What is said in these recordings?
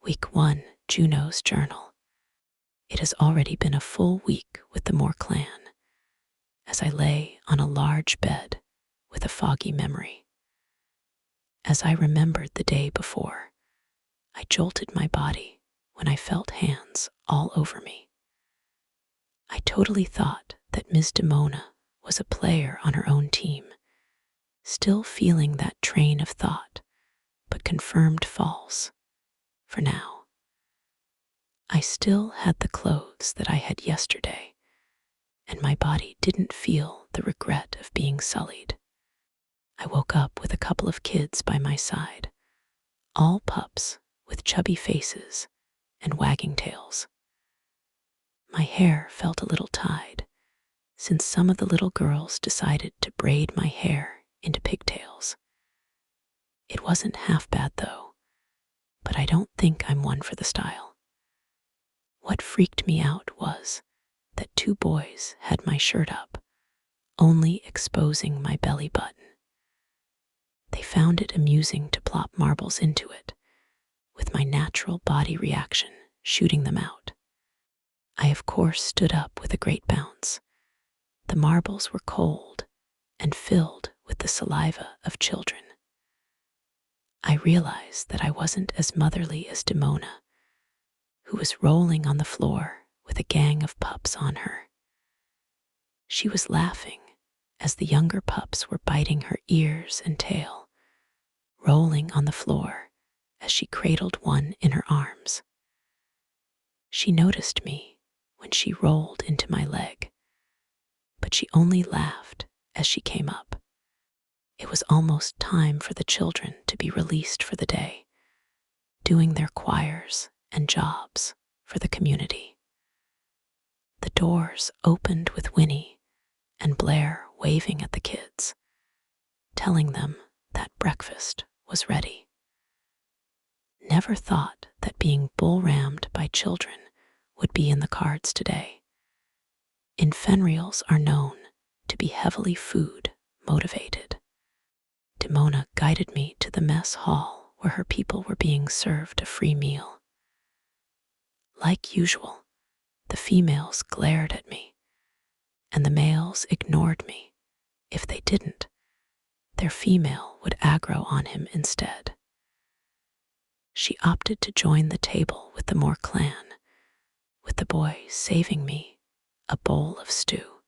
Week 1, Juno's Journal. It has already been a full week with the Moore clan, as I lay on a large bed with a foggy memory. As I remembered the day before, I jolted my body when I felt hands all over me. I totally thought that Ms. Dimona was a player on her own team, still feeling that train of thought, but confirmed false. For now, I still had the clothes that I had yesterday, and my body didn't feel the regret of being sullied. I woke up with a couple of kids by my side, all pups with chubby faces and wagging tails. My hair felt a little tied, since some of the little girls decided to braid my hair into pigtails. It wasn't half bad though, but I don't think I'm one for the style. What freaked me out was that 2 boys had my shirt up, only exposing my belly button. They found it amusing to plop marbles into it, with my natural body reaction shooting them out. I of course stood up with a great bounce. The marbles were cold and filled with the saliva of children. I realized that I wasn't as motherly as Dimona, who was rolling on the floor with a gang of pups on her. She was laughing as the younger pups were biting her ears and tail, rolling on the floor as she cradled one in her arms. She noticed me when she rolled into my leg, but she only laughed as she came up. It was almost time for the children to be released for the day, doing their choirs and jobs for the community. The doors opened with Winnie and Blair waving at the kids, telling them that breakfast was ready. Never thought that being bull-rammed by children would be in the cards today. Infenreals are known to be heavily food motivated. Dimona guided me to the mess hall where her people were being served a free meal. Like usual, the females glared at me, and the males ignored me. If they didn't, their female would aggro on him instead. She opted to join the table with the Moore clan, with the boy saving me a bowl of stew.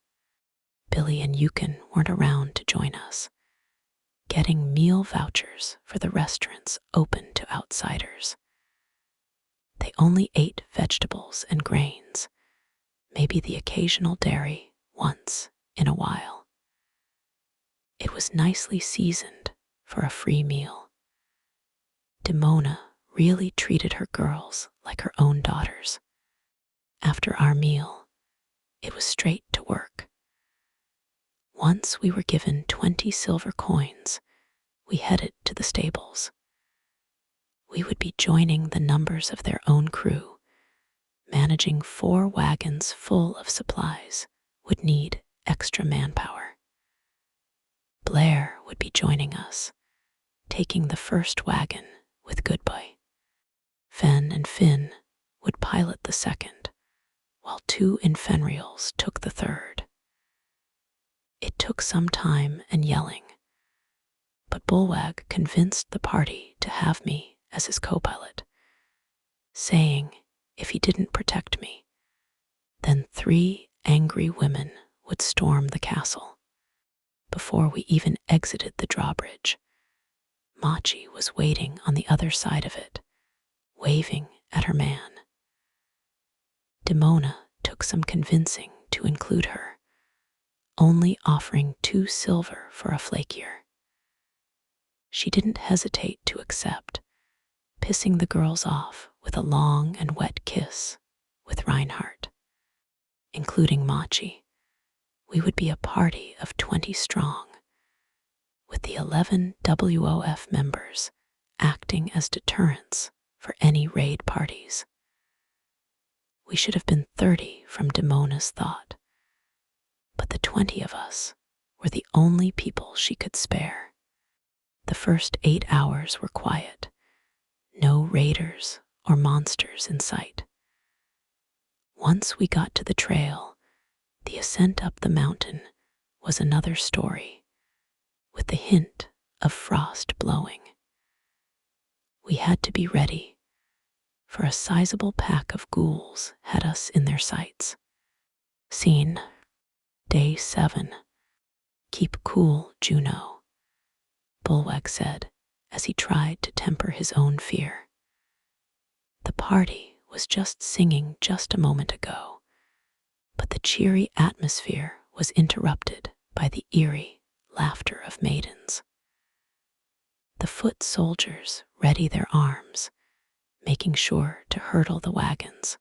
Billy and Yukon weren't around to join us, getting meal vouchers for the restaurants open to outsiders. They only ate vegetables and grains, maybe the occasional dairy once in a while. It was nicely seasoned for a free meal. Dimona really treated her girls like her own daughters. After our meal, it was straight to work. Once we were given 20 silver coins, we headed to the stables. We would be joining the numbers of their own crew. Managing 4 wagons full of supplies would need extra manpower. Blair would be joining us, taking the first wagon with Goodboy. Fen and Finn would pilot the second, while 2 Infenreals took the third. It took some time and yelling, but Bullwag convinced the party to have me as his co-pilot, saying if he didn't protect me, then 3 angry women would storm the castle. Before we even exited the drawbridge, Machi was waiting on the other side of it, waving at her man. Dimona took some convincing to include her, only offering 2 silver for a flakier. She didn't hesitate to accept, pissing the girls off with a long and wet kiss with Reinhardt. Including Machi, we would be a party of 20 strong, with the 11 WOF members acting as deterrents for any raid parties. We should have been 30 from Dimona's thought, but the 20 of us were the only people she could spare. The first 8 hours were quiet. No raiders or monsters in sight. Once we got to the trail, the ascent up the mountain was another story, with the hint of frost blowing. We had to be ready, for a sizable pack of ghouls had us in their sights. Scene Day 7. Keep cool, Juno, Bulweg said as he tried to temper his own fear. The party was just singing just a moment ago, but the cheery atmosphere was interrupted by the eerie laughter of maidens. The foot soldiers ready their arms, making sure to hurdle the wagons.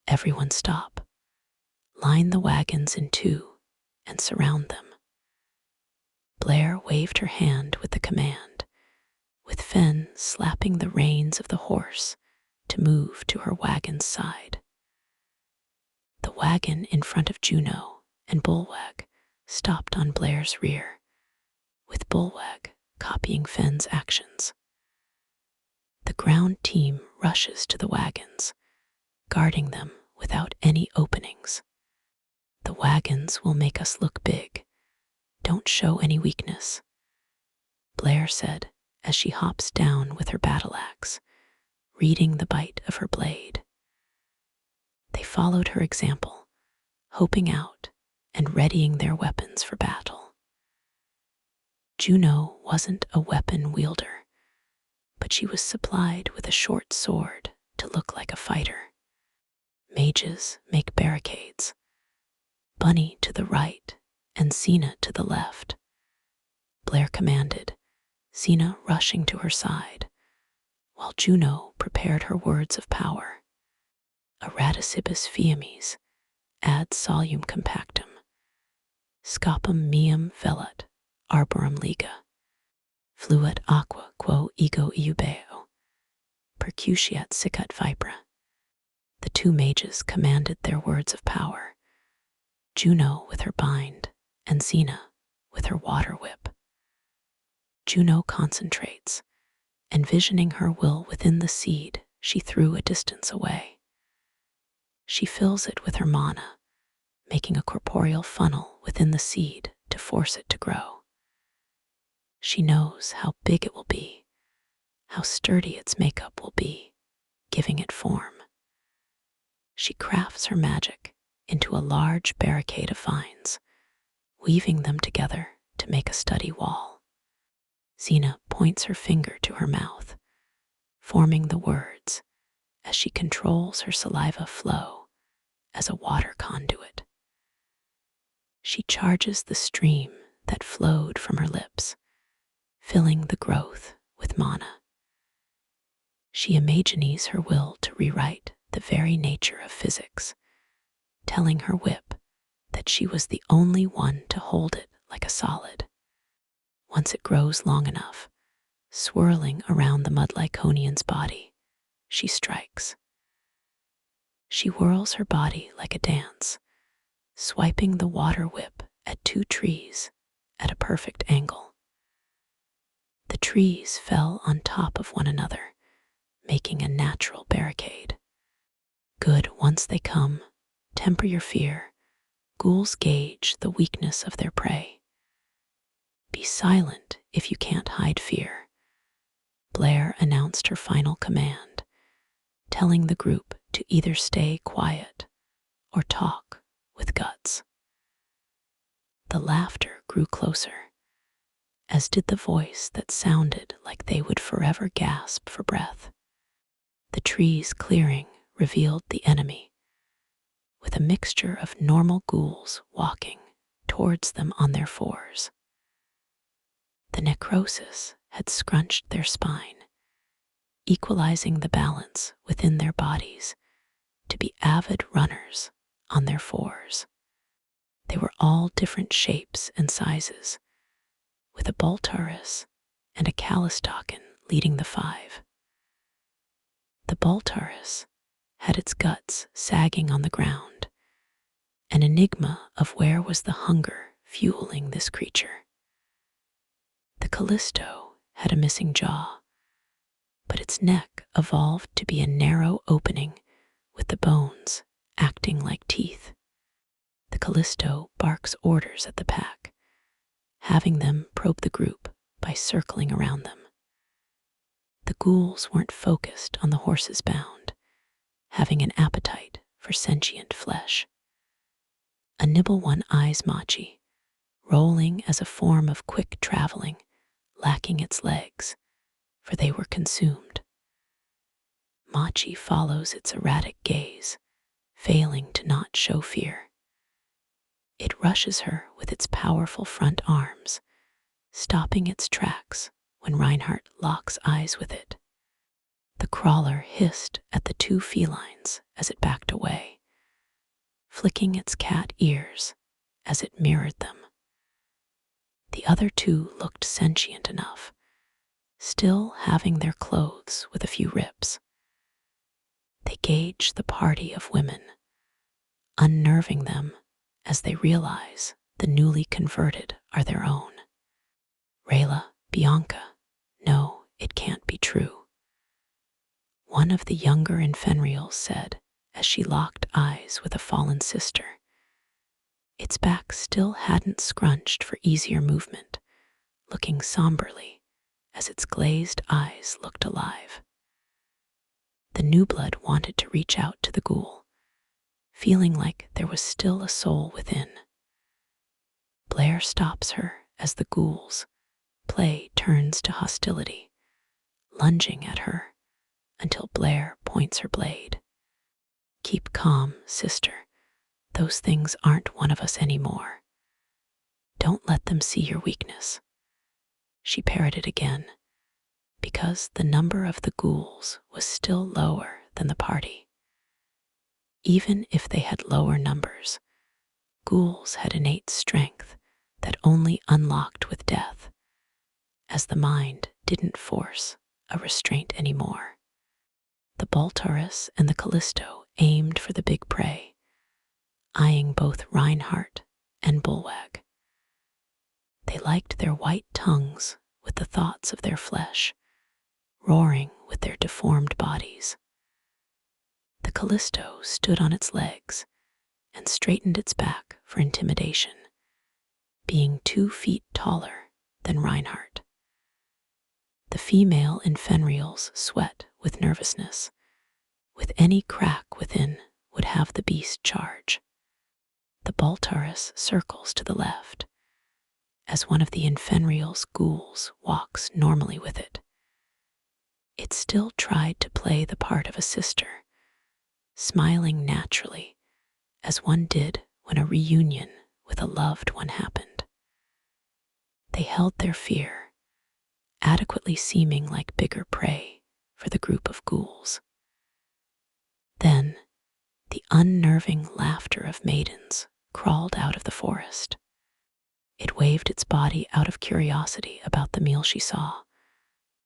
Everyone stop. Line the wagons in two and surround them. Blair waved her hand with the command, with Fen slapping the reins of the horse to move to her wagon's side. The wagon in front of Juno and Bulweg stopped on Blair's rear, with Bulweg copying Fen's actions. The ground team rushes to the wagons, guarding them without any openings. The wagons will make us look big. Don't show any weakness, Blair said as she hops down with her battle axe, reading the bite of her blade. They followed her example, hoping out and readying their weapons for battle. Juno wasn't a weapon wielder, but she was supplied with a short sword to look like a fighter. Mages make barricades. Bunny to the right and Cena to the left, Blair commanded, Cena rushing to her side, while Juno prepared her words of power. Eradicibus fiamis, ad solum compactum, scopum meum velut, arborum liga, fluet aqua quo ego iubeo, percutiat sicut vipera. The two mages commanded their words of power, Juno with her bind and Cena with her water whip. Juno concentrates, envisioning her will within the seed she threw a distance away. She fills it with her mana, making a corporeal funnel within the seed to force it to grow. She knows how big it will be, how sturdy its makeup will be, giving it form. She crafts her magic into a large barricade of vines, weaving them together to make a steady wall. Cena points her finger to her mouth, forming the words as she controls her saliva flow as a water conduit. She charges the stream that flowed from her lips, filling the growth with mana. She imagines her will to rewrite the very nature of physics, telling her whip that she was the only one to hold it like a solid. Once it grows long enough, swirling around the mud-Lyconian's body, she strikes. She whirls her body like a dance, swiping the water whip at two trees at a perfect angle. The trees fell on top of one another, making a natural barricade. Good, once they come, temper your fear. Ghouls gauge the weakness of their prey. Be silent if you can't hide fear, Blair announced her final command, telling the group to either stay quiet or talk with guts. The laughter grew closer, as did the voice that sounded like they would forever gasp for breath. The trees clearing revealed the enemy, with a mixture of normal ghouls walking towards them on their fours. The necrosis had scrunched their spine, equalizing the balance within their bodies to be avid runners on their fours. They were all different shapes and sizes, with a Boltaris and a Calistocken leading the five. The Boltaris had its guts sagging on the ground, an enigma of where was the hunger fueling this creature. The Callisto had a missing jaw, but its neck evolved to be a narrow opening with the bones acting like teeth. The Callisto barks orders at the pack, having them probe the group by circling around them. The ghouls weren't focused on the horses bound, having an appetite for sentient flesh. A nibble one eyes Machi, rolling as a form of quick traveling, lacking its legs, for they were consumed. Machi follows its erratic gaze, failing to not show fear. It rushes her with its powerful front arms, stopping its tracks when Reinhardt locks eyes with it. The crawler hissed at the two felines as it backed away, flicking its cat ears as it mirrored them. The other two looked sentient enough, still having their clothes with a few rips. They gauged the party of women, unnerving them as they realize the newly converted are their own. Rayla, Bianca, no, it can't be true. One of the younger Infenrials said as she locked eyes with a fallen sister. Its back still hadn't scrunched for easier movement, looking somberly as its glazed eyes looked alive. The new blood wanted to reach out to the ghoul, feeling like there was still a soul within. Blair stops her as the ghoul's play turns to hostility, lunging at her until Blair points her blade. Keep calm, sister. Those things aren't one of us anymore. Don't let them see your weakness. She parroted again, because the number of the ghouls was still lower than the party. Even if they had lower numbers, ghouls had innate strength that only unlocked with death, as the mind didn't force a restraint anymore. The Baltaurus and the Callisto aimed for the big prey, eyeing both Reinhardt and Bulwag. They liked their white tongues with the thoughts of their flesh, roaring with their deformed bodies. The Callisto stood on its legs and straightened its back for intimidation, being 2 feet taller than Reinhardt. The female Infenrials sweat with nervousness. With any crack within would have the beast charge. The Baltaurus circles to the left, as one of the Infenrial's ghouls walks normally with it. It still tried to play the part of a sister, smiling naturally, as one did when a reunion with a loved one happened. They held their fear, adequately seeming like bigger prey for the group of ghouls. Then, the unnerving laughter of maidens crawled out of the forest. It waved its body out of curiosity about the meal she saw,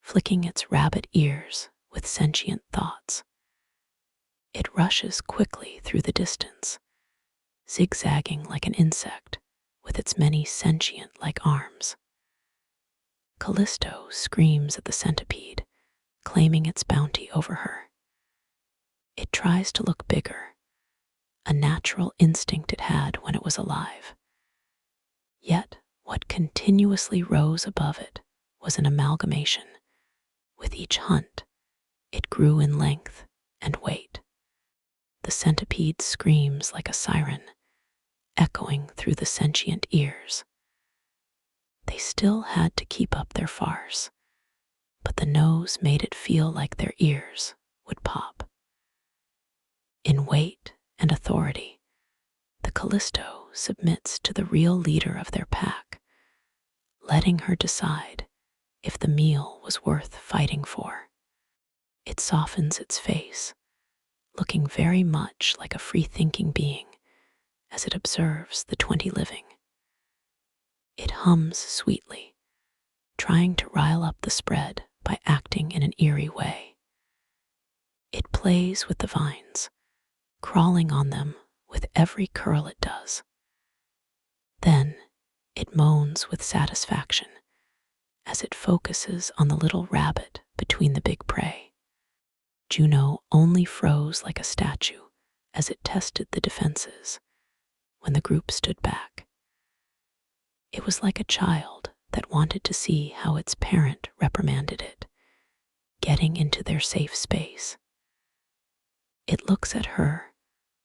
flicking its rabbit ears with sentient thoughts. It rushes quickly through the distance, zigzagging like an insect with its many sentient-like arms. Callisto screams at the centipede, claiming its bounty over her. It tries to look bigger, a natural instinct it had when it was alive. Yet what continuously rose above it was an amalgamation. With each hunt, it grew in length and weight. The centipede screams like a siren, echoing through the sentient ears. They still had to keep up their farce, but the nose made it feel like their ears would pop. In weight and authority, the Callisto submits to the real leader of their pack, letting her decide if the meal was worth fighting for. It softens its face, looking very much like a free-thinking being as it observes the 20 living. It hums sweetly, trying to rile up the spread by acting in an eerie way. It plays with the vines, crawling on them with every curl it does. Then it moans with satisfaction as it focuses on the little rabbit between the big prey. Juno only froze like a statue as it tested the defenses when the group stood back. It was like a child that wanted to see how its parent reprimanded it, getting into their safe space. It looks at her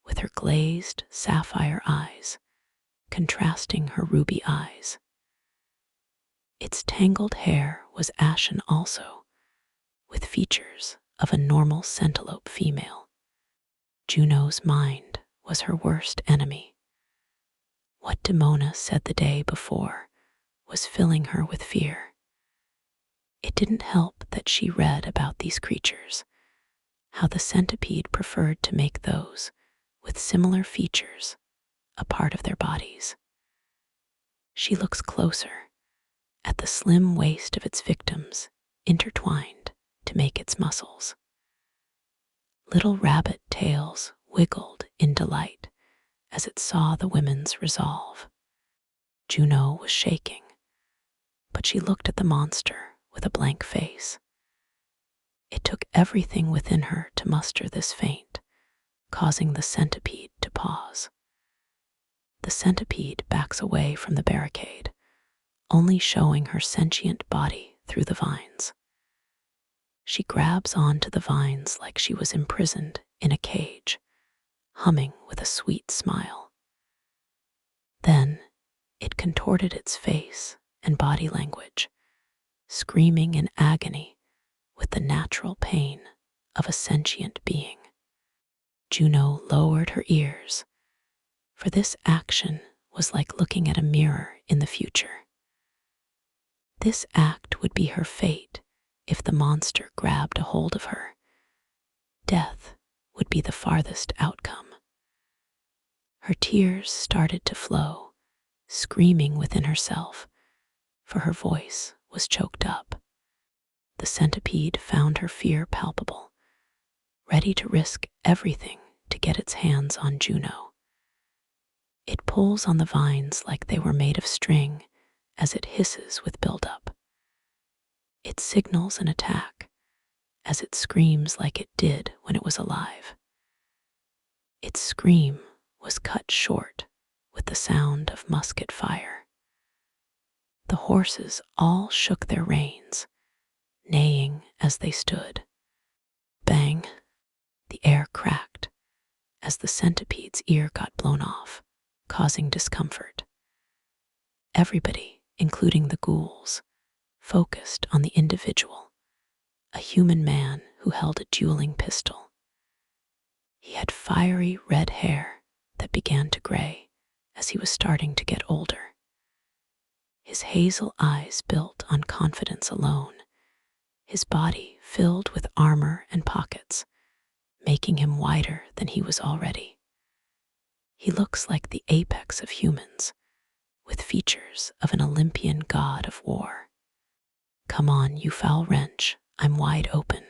with her glazed sapphire eyes, contrasting her ruby eyes. Its tangled hair was ashen also, with features of a normal centaulope female. Juno's mind was her worst enemy. What Dimona said the day before was filling her with fear. It didn't help that she read about these creatures, how the centipede preferred to make those with similar features a part of their bodies. She looks closer at the slim waist of its victims intertwined to make its muscles. Little rabbit tails wiggled in delight as it saw the women's resolve. Juno was shaking, but she looked at the monster with a blank face. It took everything within her to muster this feint, causing the centipede to pause. The centipede backs away from the barricade, only showing her sentient body through the vines. She grabs onto the vines like she was imprisoned in a cage, humming with a sweet smile. Then it contorted its face and body language, screaming in agony with the natural pain of a sentient being. Juno lowered her ears, for this action was like looking at a mirror in the future. This act would be her fate if the monster grabbed a hold of her. Death would be the farthest outcome. Her tears started to flow, screaming within herself, for her voice was choked up. The centipede found her fear palpable, ready to risk everything to get its hands on Juno. It pulls on the vines like they were made of string as it hisses with buildup. It signals an attack as it screams like it did when it was alive. Its scream was cut short with the sound of musket fire. The horses all shook their reins, neighing as they stood. Bang! The air cracked as the centipede's ear got blown off, causing discomfort. Everybody, including the ghouls, focused on the individual, a human man who held a dueling pistol. He had fiery red hair that began to gray as he was starting to get older. His hazel eyes built on confidence alone, his body filled with armor and pockets, making him wider than he was already. He looks like the apex of humans, with features of an Olympian god of war. "Come on, you foul wretch, I'm wide open,"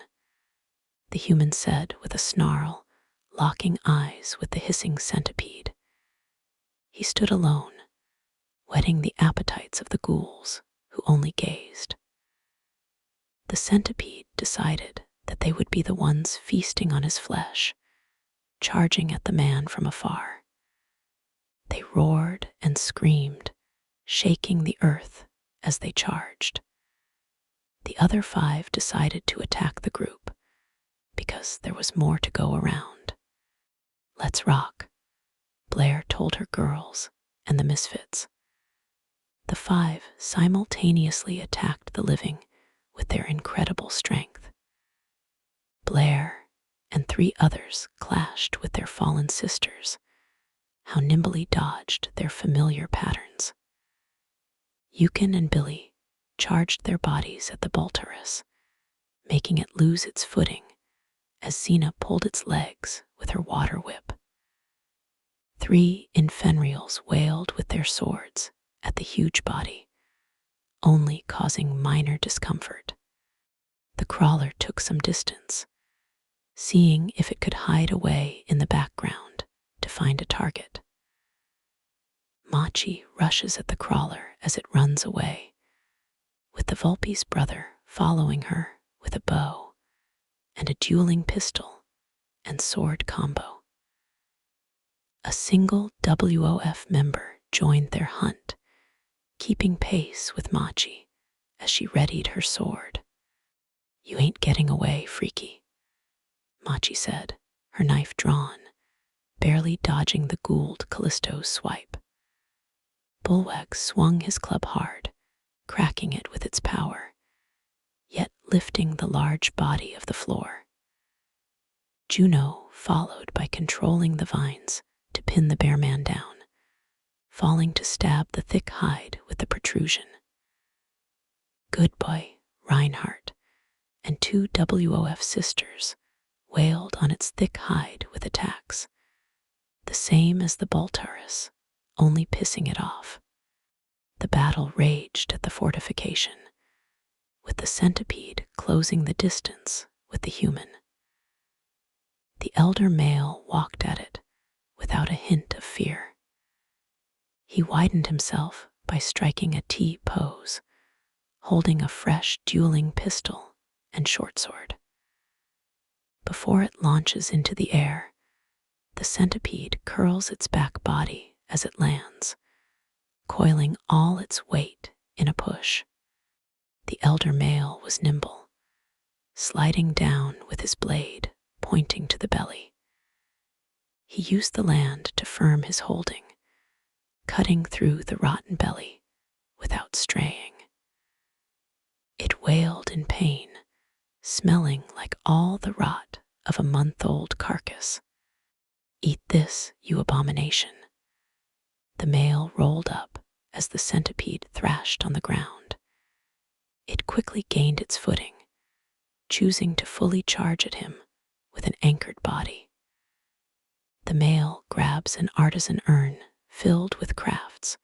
the human said with a snarl, locking eyes with the hissing centipede. He stood alone, whetting the appetites of the ghouls, who only gazed. The centipede decided that they would be the ones feasting on his flesh, charging at the man from afar. They roared and screamed, shaking the earth as they charged. The other 5 decided to attack the group because there was more to go around. "Let's rock," Blair told her girls and the Misfits. The 5 simultaneously attacked the living with their incredible strength. Blair and 3 others clashed with their fallen sisters, how nimbly dodged their familiar patterns. Yukon and Billy charged their bodies at the Bolterus, making it lose its footing as Xena pulled its legs with her water whip. 3 Infenreals wailed with their swords at the huge body, only causing minor discomfort. The crawler took some distance, seeing if it could hide away in the background to find a target. Machi rushes at the crawler as it runs away, with the Volpe's brother following her with a bow and a dueling pistol and sword combo. A single WOF member joined their hunt, keeping pace with Machi as she readied her sword. "You ain't getting away, freaky," Machi said, her knife drawn, barely dodging the Gould Callisto's swipe. Bulwag swung his club hard, cracking it with its power, yet lifting the large body of the floor. Juno followed by controlling the vines to pin the bear man down, falling to stab the thick hide with the protrusion. Good Boy, Reinhardt, and 2 WOF sisters wailed on its thick hide with attacks, the same as the Baltaris, only pissing it off. The battle raged at the fortification, with the centipede closing the distance with the human. The elder male walked at it without a hint of fear. He widened himself by striking a T pose, holding a fresh dueling pistol and short sword. Before it launches into the air, the centipede curls its back body as it lands, coiling all its weight in a push. The elder male was nimble, sliding down with his blade pointing to the belly. He used the land to firm his holding, cutting through the rotten belly without straying. It wailed in pain, smelling like all the rot of a month-old carcass. "Eat this, you abomination." The male rolled up as the centipede thrashed on the ground. It quickly gained its footing, choosing to fully charge at him with an anchored body. The male grabs an artisan urn filled with crafts,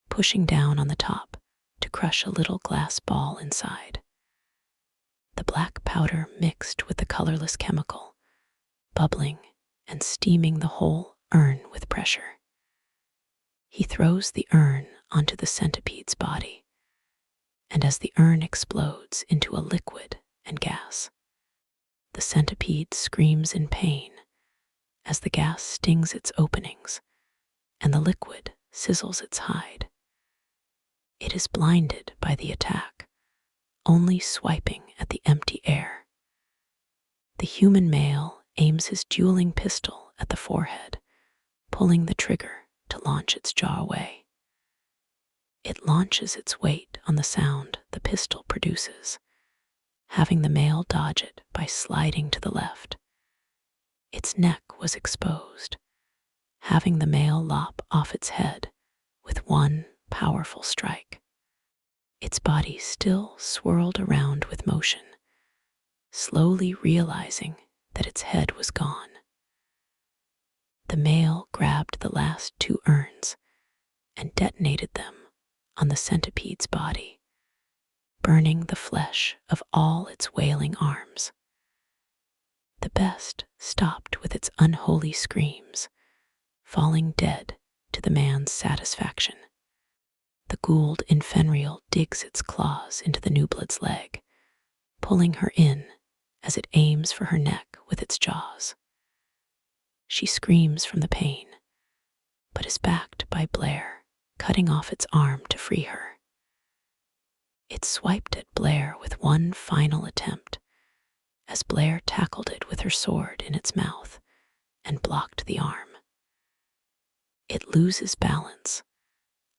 pushing down on the top to crush a little glass ball inside. The black powder mixed with the colorless chemical, bubbling and steaming the whole urn with pressure. He throws the urn onto the centipede's body, and as the urn explodes into a liquid and gas, the centipede screams in pain as the gas stings its openings and the liquid sizzles its hide. It is blinded by the attack, only swiping at the empty air. The human male aims his dueling pistol at the forehead, pulling the trigger to launch its jaw away. It launches its weight on the sound the pistol produces, having the male dodge it by sliding to the left. Its neck was exposed, having the male lop off its head with one powerful strike. Its body still swirled around with motion, slowly realizing that its head was gone. The male grabbed the last 2 urns and detonated them on the centipede's body, burning the flesh of all its wailing arms. The best stopped with its unholy screams, falling dead to the man's satisfaction. The Gould Infenrial digs its claws into the Newblood's leg, pulling her in as it aims for her neck with its jaws. She screams from the pain, but is backed by Blair, cutting off its arm to free her. It swiped at Blair with one final attempt, as Blair tackled it with her sword in its mouth and blocked the arm. It loses balance,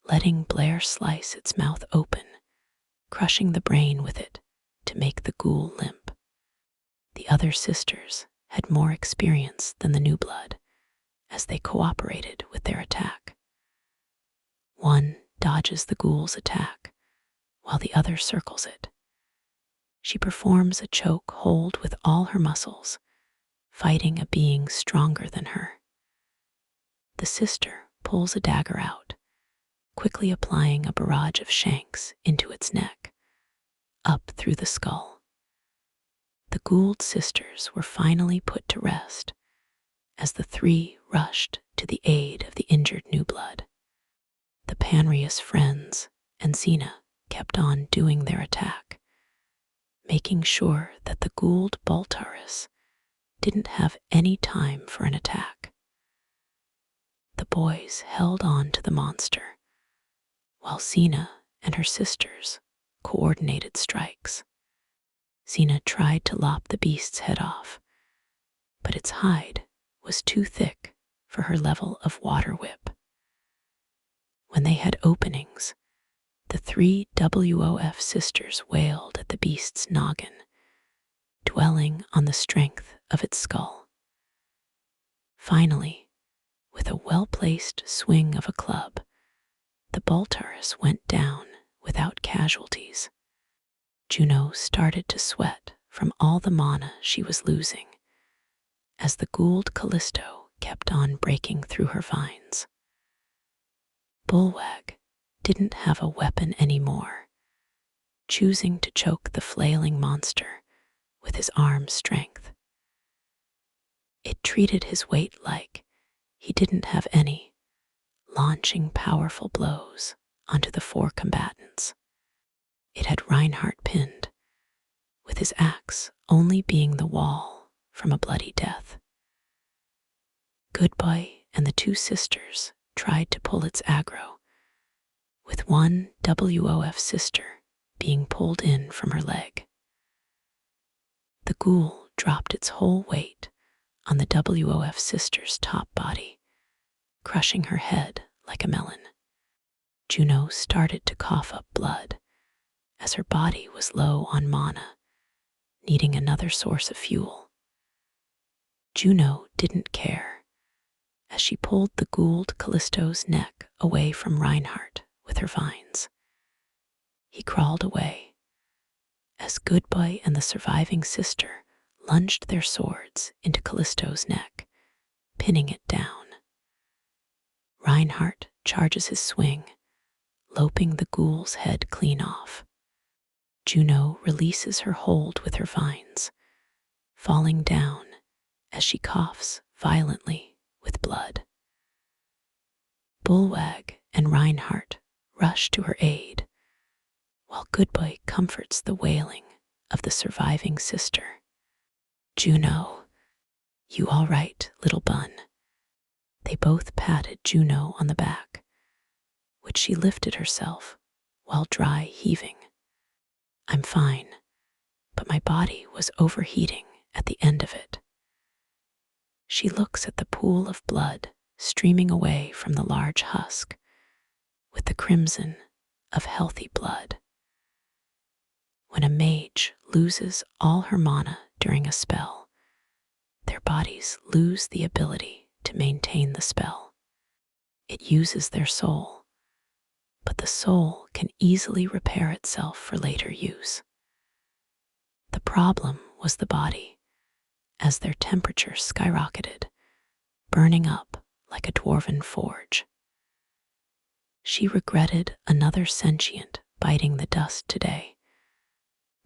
letting Blair slice its mouth open, crushing the brain with it to make the ghoul limp. The other sisters had more experience than the new blood, as they cooperated with their attack. One dodges the ghoul's attack, while the other circles it. She performs a choke hold with all her muscles, fighting a being stronger than her. The sister pulls a dagger out, quickly applying a barrage of shanks into its neck, up through the skull. The Gould sisters were finally put to rest as the 3 rushed to the aid of the injured new blood. The Panrius friends and Xena kept on doing their attack, making sure that the Gould Baltaris didn't have any time for an attack. The boys held on to the monster, while Xena and her sisters coordinated strikes. Xena tried to lop the beast's head off, but its hide was too thick for her level of water whip. When they had openings, the 3 WOF sisters wailed at the beast's noggin, dwelling on the strength of its skull. Finally, with a well-placed swing of a club, the Baltaris went down without casualties. Juno started to sweat from all the mana she was losing, as the Gould Callisto kept on breaking through her vines. Bullwag didn't have a weapon anymore, choosing to choke the flailing monster with his arm's strength. It treated his weight like he didn't have any, launching powerful blows onto the 4 combatants. It had Reinhardt pinned, with his axe only being the wall from a bloody death. Goodbye and the 2 sisters tried to pull its aggro, with one WOF sister being pulled in from her leg. The ghoul dropped its whole weight on the WOF sister's top body, crushing her head like a melon. Juno started to cough up blood, as her body was low on mana, needing another source of fuel. Juno didn't care, as she pulled the Gould Callisto's neck away from Reinhardt with her vines. He crawled away, as Goodbye and the surviving sister lunged their swords into Callisto's neck, pinning it down. Reinhardt charges his swing, loping the ghoul's head clean off. Juno releases her hold with her vines, falling down as she coughs violently with blood. Bullwag and Reinhardt rush to her aid, while Goodbye comforts the wailing of the surviving sister. Juno, you all right, little bun? They both patted Juno on the back, which she lifted herself while dry heaving. I'm fine, but my body was overheating at the end of it. She looks at the pool of blood streaming away from the large husk, with the crimson of healthy blood. When a mage loses all her mana during a spell, their bodies lose the ability to maintain the spell. It uses their soul, but the soul can easily repair itself for later use. The problem was the body, as their temperature skyrocketed, burning up like a dwarven forge. She regretted another sentient biting the dust today,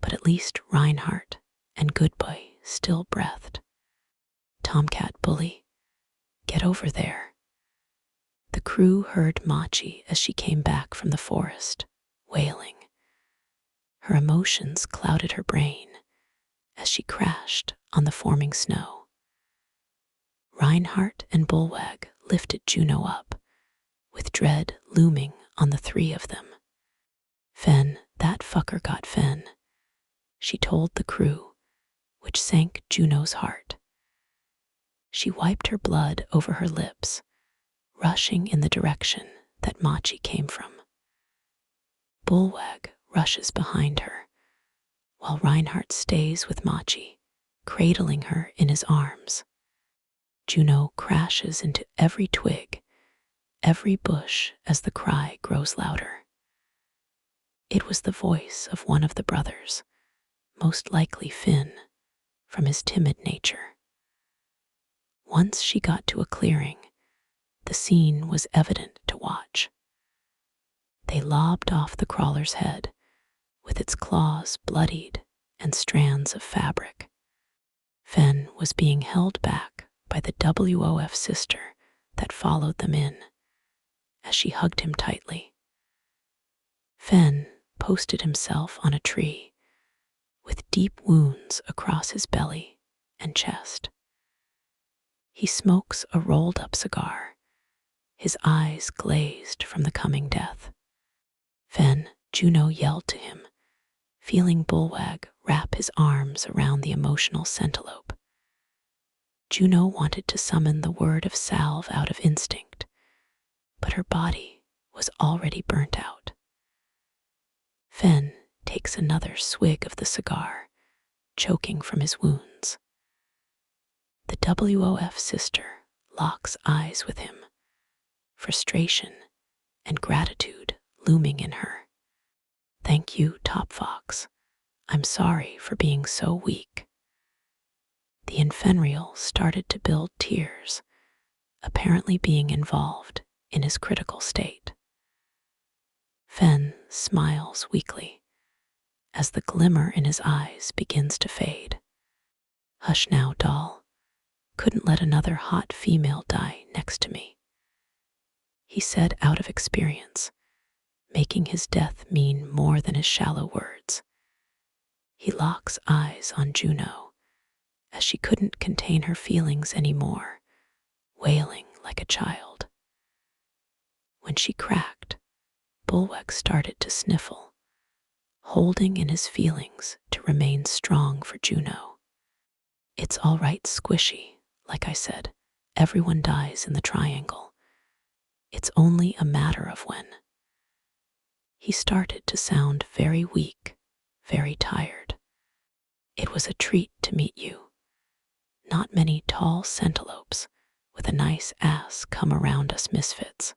but at least Reinhardt and Goodbye still breathed. Tomcat bully, get over there. The crew heard Machi as she came back from the forest, wailing. Her emotions clouded her brain as she crashed on the forming snow. Reinhardt and Bullwag lifted Juno up, with dread looming on the 3 of them. Fen, that fucker got Fen, she told the crew, which sank Juno's heart. She wiped her blood over her lips, rushing in the direction that Machi came from. Bullwag rushes behind her, while Reinhardt stays with Machi, cradling her in his arms. Juno crashes into every twig, every bush as the cry grows louder. It was the voice of one of the brothers, most likely Finn, from his timid nature. Once she got to a clearing, the scene was evident to watch. They lobbed off the crawler's head, with its claws bloodied and strands of fabric. Fen was being held back by the WOF sister that followed them in, as she hugged him tightly. Fen posted himself on a tree, with deep wounds across his belly and chest. He smokes a rolled-up cigar, his eyes glazed from the coming death. Fen, Juno yelled to him, feeling Bullwag wrap his arms around the emotional centalope. Juno wanted to summon the word of salve out of instinct, but her body was already burnt out. Fen takes another swig of the cigar, choking from his wounds. The WOF sister locks eyes with him, frustration and gratitude looming in her. Thank you, Top Fox. I'm sorry for being so weak. The Infenrial started to build tears, apparently being involved in his critical state. Fen smiles weakly as the glimmer in his eyes begins to fade. Hush now, doll. Couldn't let another hot female die next to me, he said out of experience, making his death mean more than his shallow words. He locks eyes on Juno as she couldn't contain her feelings anymore, wailing like a child. When she cracked, Bullwag started to sniffle, holding in his feelings to remain strong for Juno. It's all right, Squishy. Like I said, everyone dies in the triangle. It's only a matter of when. He started to sound very weak, very tired. It was a treat to meet you. Not many tall centalopes with a nice ass come around us misfits.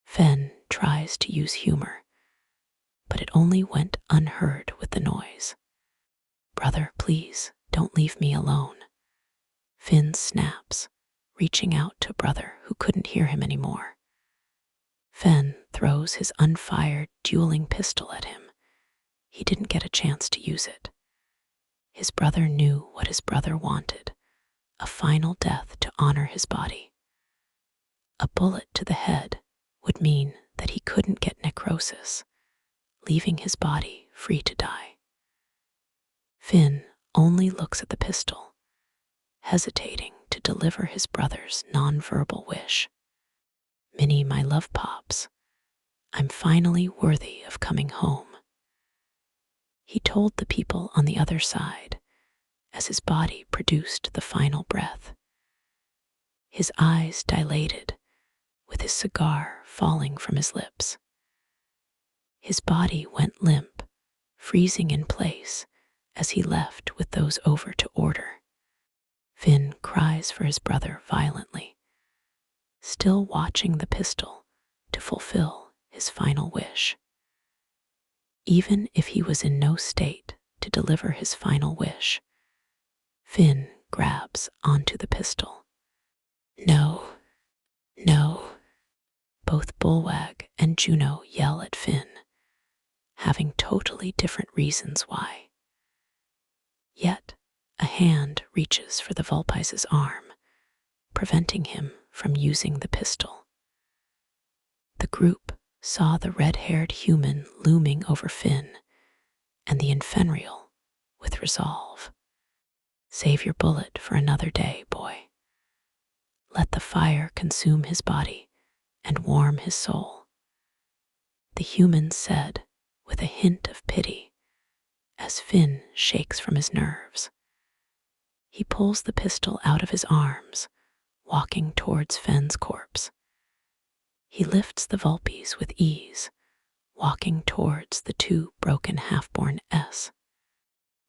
Fen tries to use humor, but it only went unheard with the noise. Brother, please, don't leave me alone. Finn snaps, reaching out to brother who couldn't hear him anymore. Fen throws his unfired dueling pistol at him. He didn't get a chance to use it. His brother knew what his brother wanted, a final death to honor his body. A bullet to the head would mean that he couldn't get necrosis, leaving his body free to die. Finn only looks at the pistol, hesitating to deliver his brother's nonverbal wish. Minnie, my love pops, I'm finally worthy of coming home. He told the people on the other side as his body produced the final breath. His eyes dilated, with his cigar falling from his lips. His body went limp, freezing in place as he left with those over to order. Finn cries for his brother violently, still watching the pistol to fulfill his final wish. Even if he was in no state to deliver his final wish, Finn grabs onto the pistol. No, no. Both Bullwag and Juno yell at Finn, having totally different reasons why. Yet, a hand reaches for the Vulpice's arm, preventing him from using the pistol. The group saw the red-haired human looming over Finn and the Infenrial with resolve. Save your bullet for another day, boy. Let the fire consume his body and warm his soul, the human said with a hint of pity as Finn shakes from his nerves. He pulls the pistol out of his arms, walking towards Fenn's corpse. He lifts the Vulpies with ease, walking towards the two broken half-born S.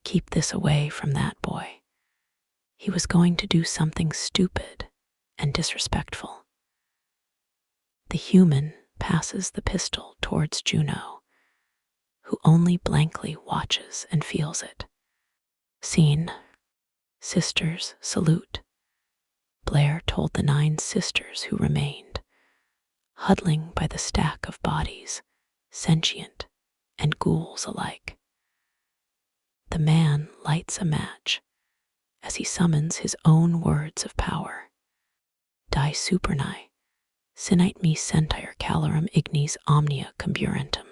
Keep this away from that boy. He was going to do something stupid and disrespectful. The human passes the pistol towards Juno, who only blankly watches and feels it. Scene. Sisters salute, Blair told the 9 sisters who remained, huddling by the stack of bodies, sentient and ghouls alike. The man lights a match as he summons his own words of power. Die superni, sinite me sentire calorum ignis omnia comburentum.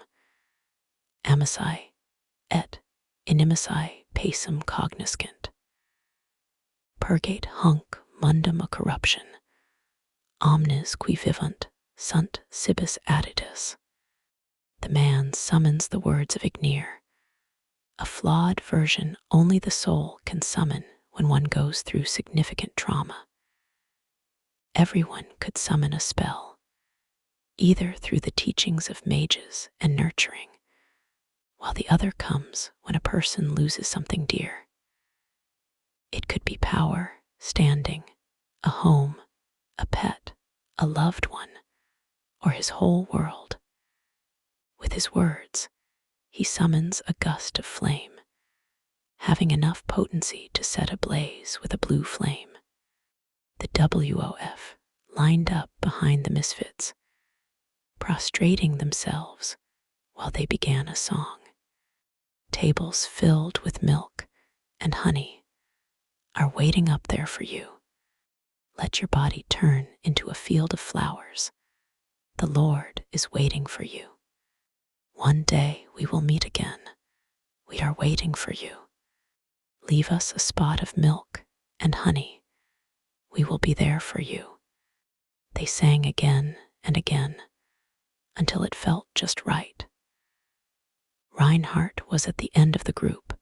Amasai, et inimici pacem cognoscent. Purgate hunc mundum a corruption, omnes qui vivunt sunt cibis additus. The man summons the words of Ignere, a flawed version only the soul can summon when one goes through significant trauma. Everyone could summon a spell, either through the teachings of mages and nurturing, while the other comes when a person loses something dear. It could be power, standing, a home, a pet, a loved one, or his whole world. With his words, he summons a gust of flame, having enough potency to set ablaze with a blue flame. The WOF lined up behind the Misfits, prostrating themselves while they began a song. Tables filled with milk and honey are waiting up there for you. Let your body turn into a field of flowers. The Lord is waiting for you. One day we will meet again. We are waiting for you. Leave us a spot of milk and honey. We will be there for you. They sang again and again until it felt just right. Reinhardt was at the end of the group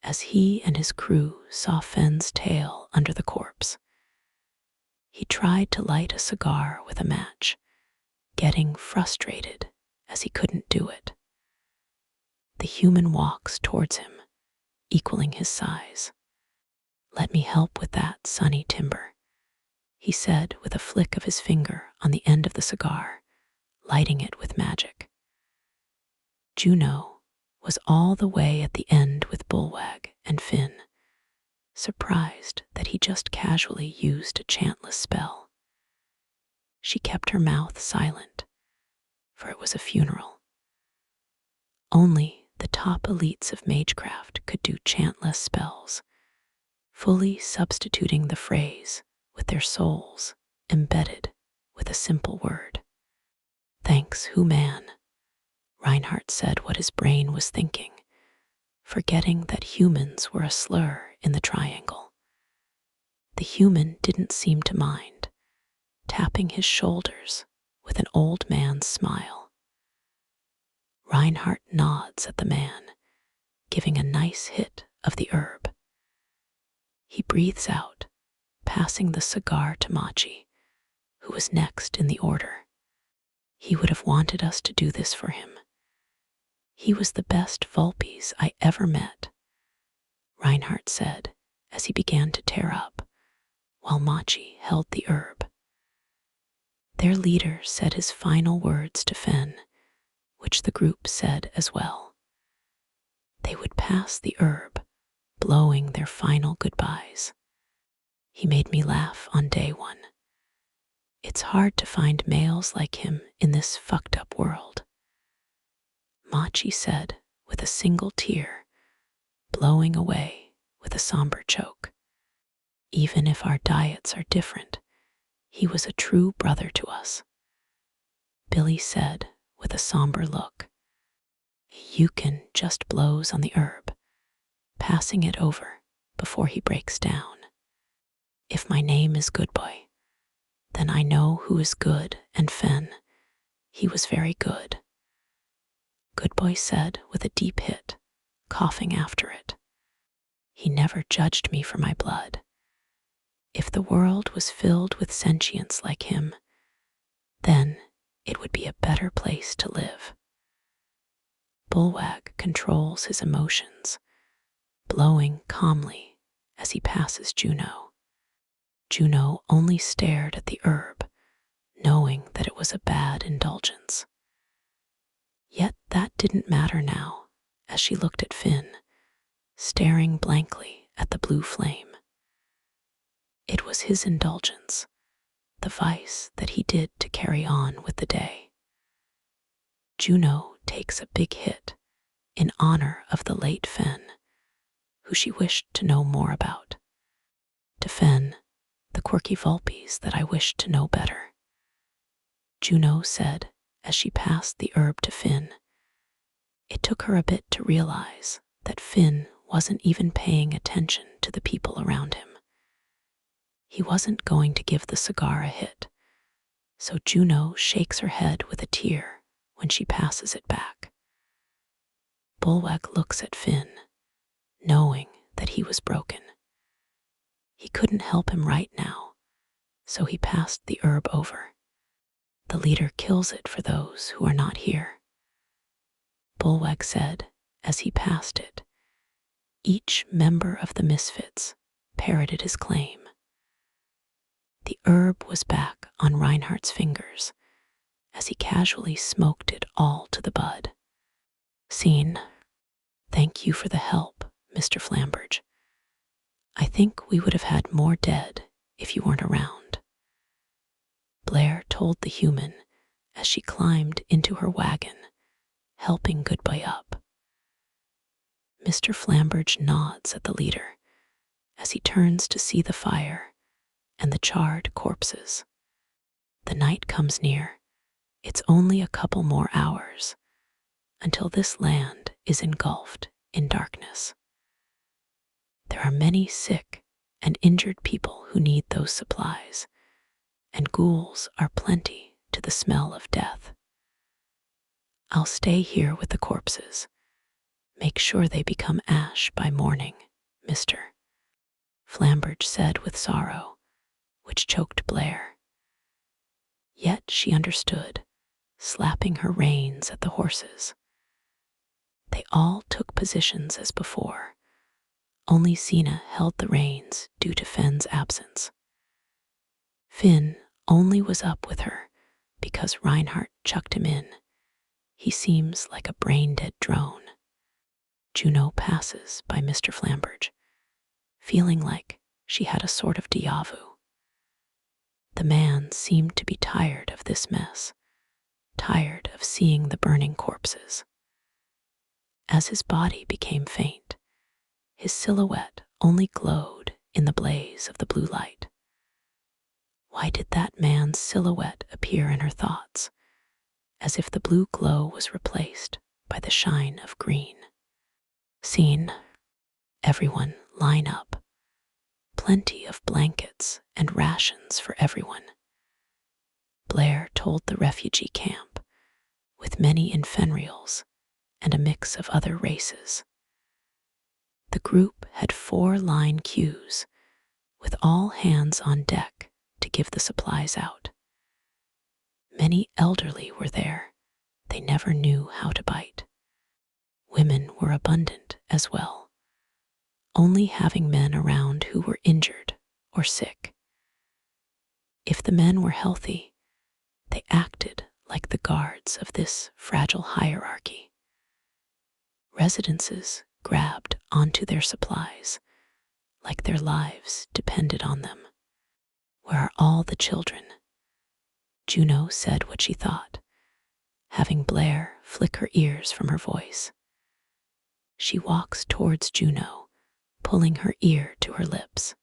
as he and his crew saw Fenn's tail under the corpse. He tried to light a cigar with a match, getting frustrated as he couldn't do it. The human walks towards him, equaling his size. "Let me help with that, Sonny Timber," he said with a flick of his finger on the end of the cigar, lighting it with magic. Juno was all the way at the end with Bullwag and Finn, surprised that he just casually used a chantless spell. She kept her mouth silent, for it was a funeral. Only the top elites of magecraft could do chantless spells, fully substituting the phrase with their souls embedded with a simple word. "Thanks, Human." Reinhardt said what his brain was thinking, forgetting that humans were a slur in the triangle. The human didn't seem to mind, tapping his shoulders with an old man's smile. Reinhardt nods at the man, giving a nice hit of the herb. He breathes out, passing the cigar to Machi, who was next in the order. He would have wanted us to do this for him. He was the best Vulpes I ever met, Reinhardt said as he began to tear up, while Machi held the herb. Their leader said his final words to Fenn, which the group said as well. They would pass the herb, blowing their final goodbyes. He made me laugh on day one. It's hard to find males like him in this fucked up world, Machi said with a single tear, blowing away with a somber choke. Even if our diets are different, he was a true brother to us. Billy said with a somber look. Yukon just blows on the herb, passing it over before he breaks down. If my name is Goodboy, then I know who is good, and Fenn, he was very good. Goodboy said with a deep hit, coughing after it. He never judged me for my blood. If the world was filled with sentience like him, then it would be a better place to live. Bullwag controls his emotions, blowing calmly as he passes Juno. Juno only stared at the herb, knowing that it was a bad indulgence. Yet that didn't matter now, as she looked at Finn, staring blankly at the blue flame. It was his indulgence, the vice that he did to carry on with the day. Juno takes a big hit in honor of the late Fenn, who she wished to know more about. To Fenn, the quirky Vulpes that I wished to know better. Juno said as she passed the herb to Finn. It took her a bit to realize that Finn wasn't even paying attention to the people around him. He wasn't going to give the cigar a hit, so Juno shakes her head with a tear when she passes it back. Bulwark looks at Finn, knowing that he was broken. He couldn't help him right now, so he passed the herb over. The leader kills it for those who are not here. Bulwark said as he passed it. Each member of the Misfits parroted his claim. The herb was back on Reinhardt's fingers as he casually smoked it all to the bud. Scene. Thank you for the help, Mr. Flamberge. I think we would have had more dead if you weren't around. Blair told the human as she climbed into her wagon, helping Goodbye up. Mr. Flamberge nods at the leader as he turns to see the fire and the charred corpses. The night comes near. It's only a couple more hours until this land is engulfed in darkness. There are many sick and injured people who need those supplies, and ghouls are plenty to the smell of death. I'll stay here with the corpses. Make sure they become ash by morning, Mr. Flamberge said with sorrow, which choked Blair. Yet she understood, slapping her reins at the horses. They all took positions as before. Only Sina held the reins due to Finn's absence. Finn only was up with her because Reinhardt chucked him in. He seems like a brain-dead drone. Juno passes by Mr. Flamberge, feeling like she had a sort of déjà vu. The man seemed to be tired of this mess, tired of seeing the burning corpses. As his body became faint, his silhouette only glowed in the blaze of the blue light. Why did that man's silhouette appear in her thoughts, as if the blue glow was replaced by the shine of green? Scene. Everyone line up. Plenty of blankets and rations for everyone. Blair told the refugee camp, with many infenrials and a mix of other races. The group had 4 line queues, with all hands on deck to give the supplies out. Many elderly were there. They never knew how to bite. Women were abundant as well, only having men around who were injured or sick. If the men were healthy, they acted like the guards of this fragile hierarchy. Residences grabbed onto their supplies, like their lives depended on them. Where are all the children? Juno said what she thought, having Blair flick her ears from her voice. She walks towards Juno, pulling her ear to her lips.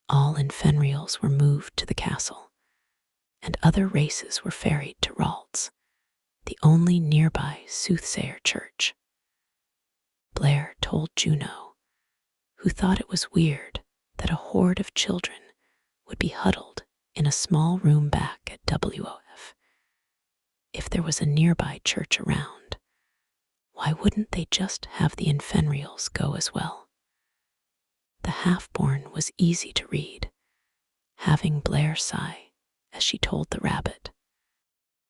All infenrials were moved to the castle, and other races were ferried to Ralts, the only nearby soothsayer church. Blair told Juno, who thought it was weird that a horde of children would be huddled in a small room back at WOF. If there was a nearby church around, why wouldn't they just have the infenrials go as well? The half-born was easy to read, having Blair sigh as she told the rabbit.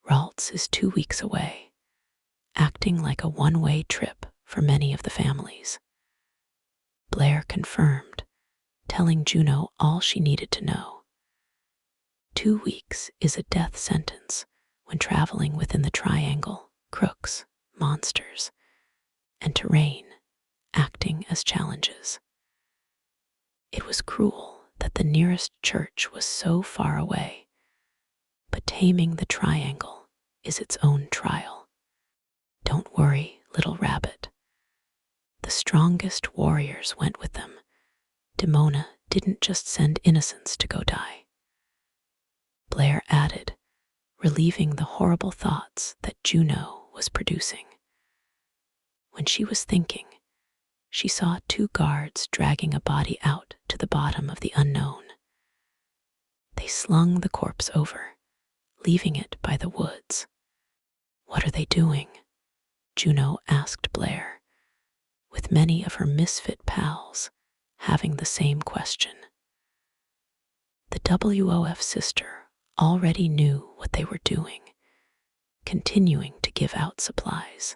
Ralts is 2 weeks away, acting like a one-way trip for many of the families. Blair confirmed, telling Juno all she needed to know. 2 weeks is a death sentence when traveling within the triangle, crooks, monsters, and terrain acting as challenges. It was cruel that the nearest church was so far away, but taming the triangle is its own trial. Don't worry, little rabbit. The strongest warriors went with them. Dimona didn't just send innocents to go die. Blair added, relieving the horrible thoughts that Juno was producing. When she was thinking, she saw two guards dragging a body out to the bottom of the unknown. They slung the corpse over, leaving it by the woods. "What are they doing?" Juno asked Blair, with many of her misfit pals having the same question. The WOF sister already knew what they were doing, continuing to give out supplies.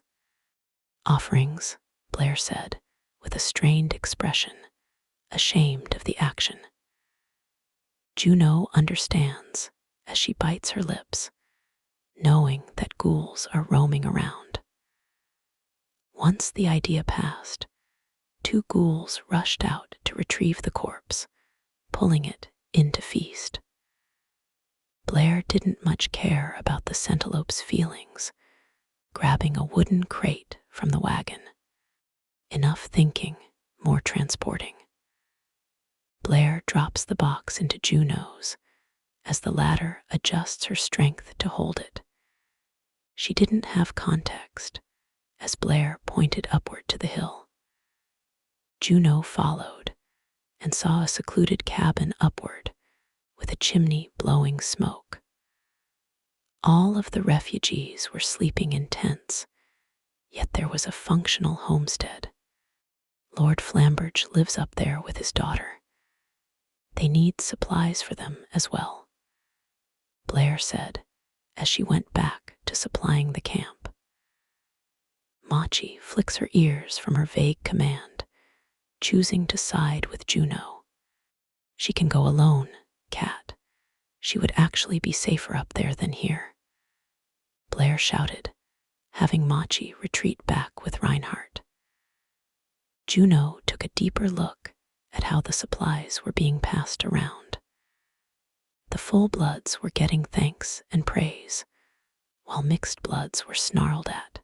"Offerings," Blair said, with a strained expression, ashamed of the action. Juno understands as she bites her lips, knowing that ghouls are roaming around. Once the idea passed, two ghouls rushed out to retrieve the corpse, pulling it in to feast. Blair didn't much care about the centerlope's feelings, grabbing a wooden crate from the wagon. Enough thinking, more transporting. Blair drops the box into Juno's as the latter adjusts her strength to hold it. She didn't have context as Blair pointed upward to the hill. Juno followed and saw a secluded cabin upward with a chimney blowing smoke. All of the refugees were sleeping in tents, yet there was a functional homestead. Lord Flambridge lives up there with his daughter. They need supplies for them as well, Blair said as she went back to supplying the camp. Machi flicks her ears from her vague command, choosing to side with Juno. "She can go alone, Cat. She would actually be safer up there than here," Blair shouted, having Machi retreat back with Reinhardt. Juno took a deeper look at how the supplies were being passed around. The full bloods were getting thanks and praise, while mixed bloods were snarled at.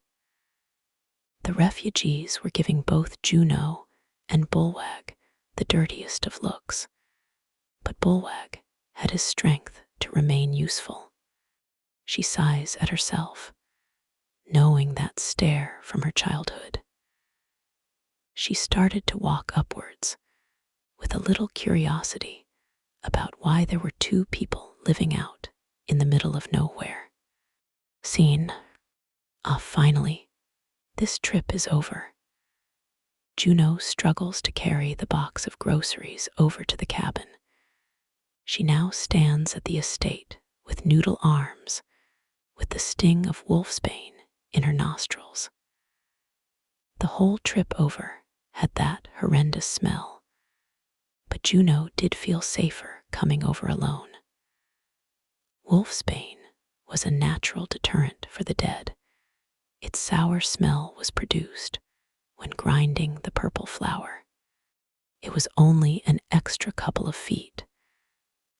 The refugees were giving both Juno and Bullwag the dirtiest of looks, but Bullwag had his strength to remain useful. She sighs at herself, knowing that stare from her childhood. She started to walk upwards, with a little curiosity about why there were two people living out in the middle of nowhere. Scene. Finally, this trip is over. Juno struggles to carry the box of groceries over to the cabin. She now stands at the estate with noodle arms, with the sting of wolfsbane in her nostrils. The whole trip over had that horrendous smell, but Juno did feel safer coming over alone. Wolfsbane was a natural deterrent for the dead. Its sour smell was produced when grinding the purple flour. It was only an extra couple of feet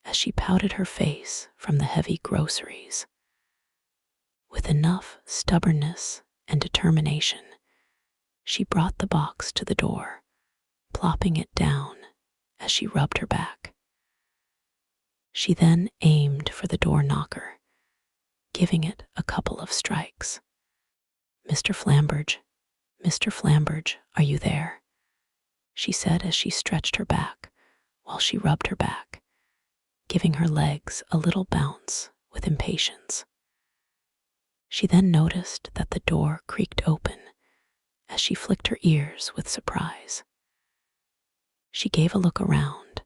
as she pouted her face from the heavy groceries. With enough stubbornness and determination, she brought the box to the door, plopping it down as she rubbed her back. She then aimed for the door knocker, giving it a couple of strikes. Mr. Flambridge, are you there?" she said as she stretched her back while she rubbed her back, giving her legs a little bounce with impatience. She then noticed that the door creaked open as she flicked her ears with surprise. She gave a look around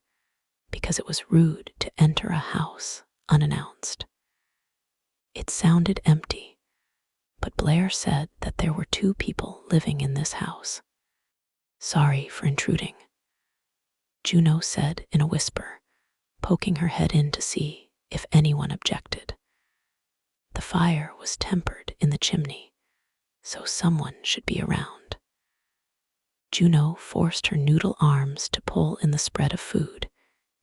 because it was rude to enter a house unannounced. It sounded empty, but Blair said that there were two people living in this house. "Sorry for intruding," Juno said in a whisper, poking her head in to see if anyone objected. The fire was tempered in the chimney, so someone should be around. Juno forced her noodle arms to pull in the spread of food,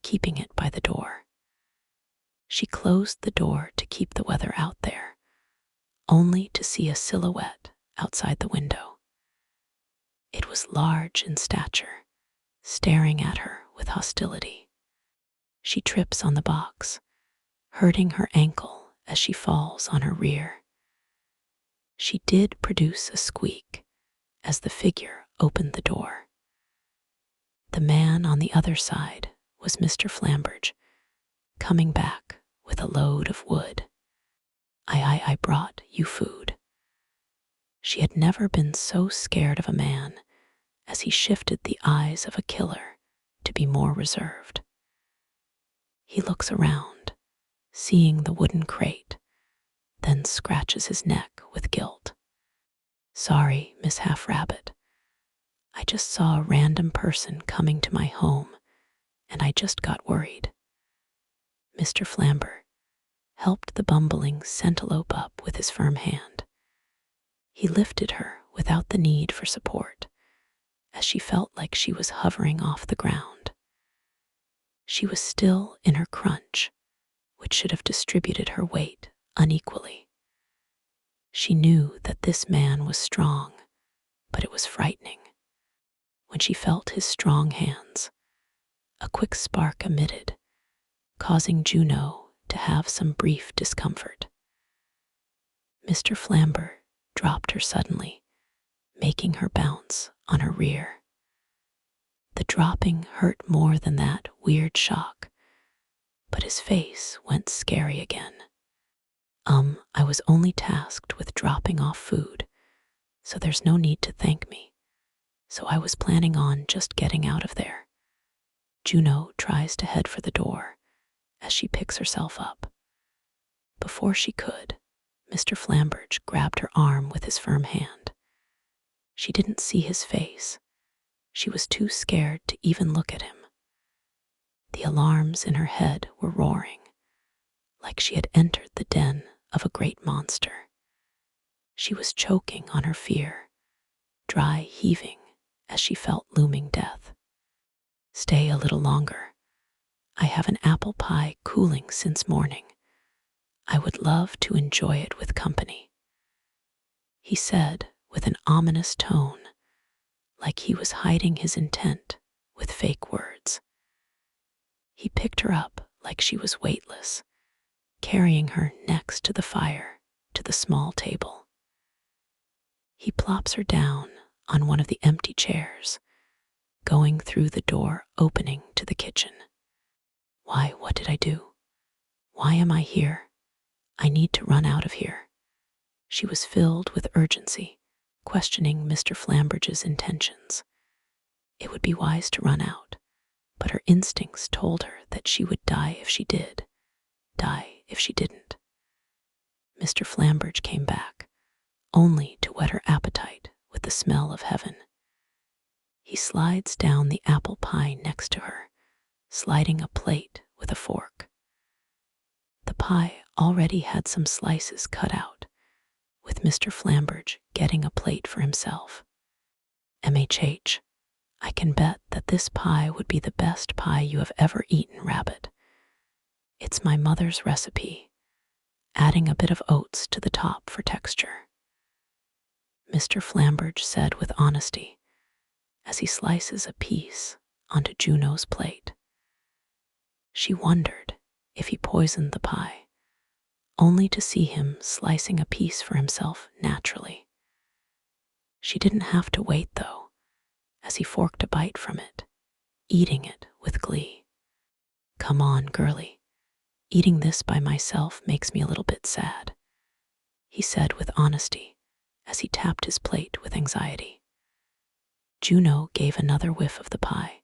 keeping it by the door. She closed the door to keep the weather out there, only to see a silhouette outside the window. It was large in stature, staring at her with hostility. She trips on the box, hurting her ankle as she falls on her rear. She did produce a squeak as the figure opened the door. The man on the other side was Mr. Flambridge, coming back with a load of wood. I brought you food. She had never been so scared of a man as he shifted the eyes of a killer to be more reserved. He looks around, seeing the wooden crate, then scratches his neck with guilt. Sorry, Miss Half-Rabbit. I just saw a random person coming to my home, and I just got worried. Mr. Flamber helped the bumbling Centelope up with his firm hand. He lifted her without the need for support, as she felt like she was hovering off the ground. She was still in her crunch, which should have distributed her weight unequally. She knew that this man was strong, but it was frightening. When she felt his strong hands, a quick spark emitted, causing Juno to have some brief discomfort. Mr. Flamber dropped her suddenly, making her bounce on her rear. The dropping hurt more than that weird shock, but his face went scary again. I was only tasked with dropping off food, so there's no need to thank me. So I was planning on just getting out of there. Juno tries to head for the door as she picks herself up. Before she could, Mr. Flambridge grabbed her arm with his firm hand. She didn't see his face. She was too scared to even look at him. The alarms in her head were roaring, like she had entered the den of a great monster. She was choking on her fear, dry heaving as she felt looming death. Stay a little longer. I have an apple pie cooling since morning. I would love to enjoy it with company, he said with an ominous tone, like he was hiding his intent with fake words. He picked her up like she was weightless, carrying her next to the fire to the small table. He plops her down on one of the empty chairs, going through the door opening to the kitchen. Why, what did I do? Why am I here? I need to run out of here. She was filled with urgency, questioning Mr. Flambridge's intentions. It would be wise to run out, but her instincts told her that she would die if she did, die if she didn't. Mr. Flambridge came back, only to whet her appetite with the smell of heaven. He slides down the apple pie next to her, sliding a plate with a fork. The pie already had some slices cut out, with Mr. Flambridge getting a plate for himself. MHH, I can bet that this pie would be the best pie you have ever eaten, Rabbit. It's my mother's recipe, adding a bit of oats to the top for texture. Mr. Flambridge said with honesty, as he slices a piece onto Juno's plate. She wondered if he poisoned the pie, only to see him slicing a piece for himself naturally. She didn't have to wait, though, as he forked a bite from it, eating it with glee. Come on, girlie. Eating this by myself makes me a little bit sad, he said with honesty as he tapped his plate with anxiety. Juno gave another whiff of the pie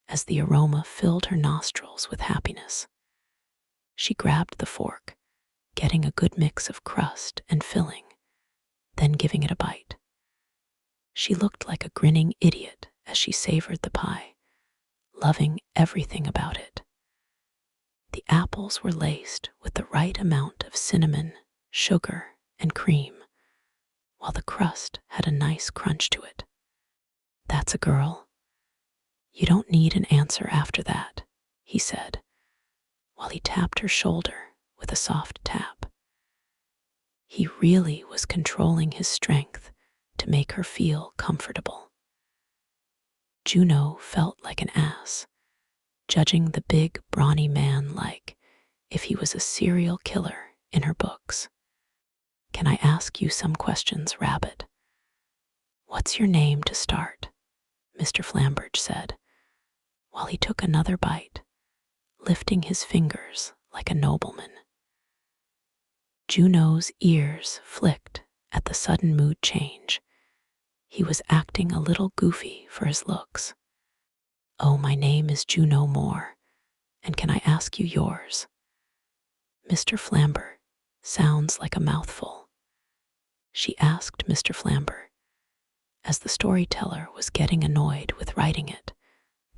as the aroma filled her nostrils with happiness. She grabbed the fork, getting a good mix of crust and filling, then giving it a bite. She looked like a grinning idiot as she savored the pie, loving everything about it. The apples were laced with the right amount of cinnamon, sugar, and cream, while the crust had a nice crunch to it. That's a girl. You don't need an answer after that, he said, while he tapped her shoulder with a soft tap. He really was controlling his strength to make her feel comfortable. Juno felt like an ass, judging the big, brawny man like if he was a serial killer in her books. Can I ask you some questions, Rabbit? What's your name to start? Mr. Flambridge said, while he took another bite, lifting his fingers like a nobleman. Juno's ears flicked at the sudden mood change. He was acting a little goofy for his looks. "Oh, my name is Juno Moore, and can I ask you yours?" "Mr. Flambert sounds like a mouthful," she asked Mr. Flambert, as the storyteller was getting annoyed with writing it,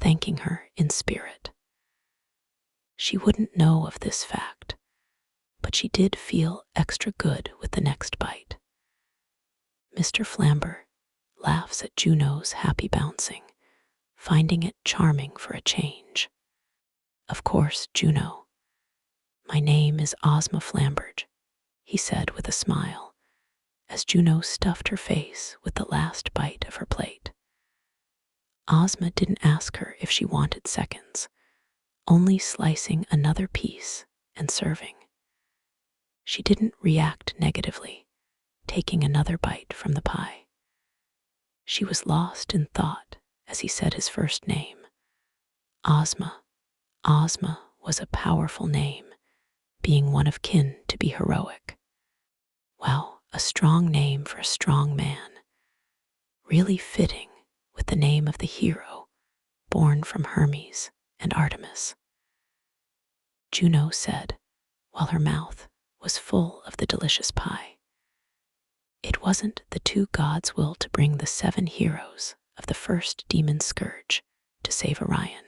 thanking her in spirit. She wouldn't know of this fact, but she did feel extra good with the next bite. Mr. Flambert laughs at Juno's happy bouncing, finding it charming for a change. "Of course, Juno. My name is Ozma Flambert," he said with a smile, as Juno stuffed her face with the last bite of her plate. Ozma didn't ask her if she wanted seconds, only slicing another piece and serving. She didn't react negatively, taking another bite from the pie. She was lost in thought as he said his first name. Ozma. Ozma was a powerful name, being one of kin to be heroic. Wow, a strong name for a strong man. Really fitting with the name of the hero born from Hermes and Artemis. Juno said, while her mouth was full of the delicious pie. It wasn't the two gods' will to bring the 7 heroes of the first demon scourge to save Orion.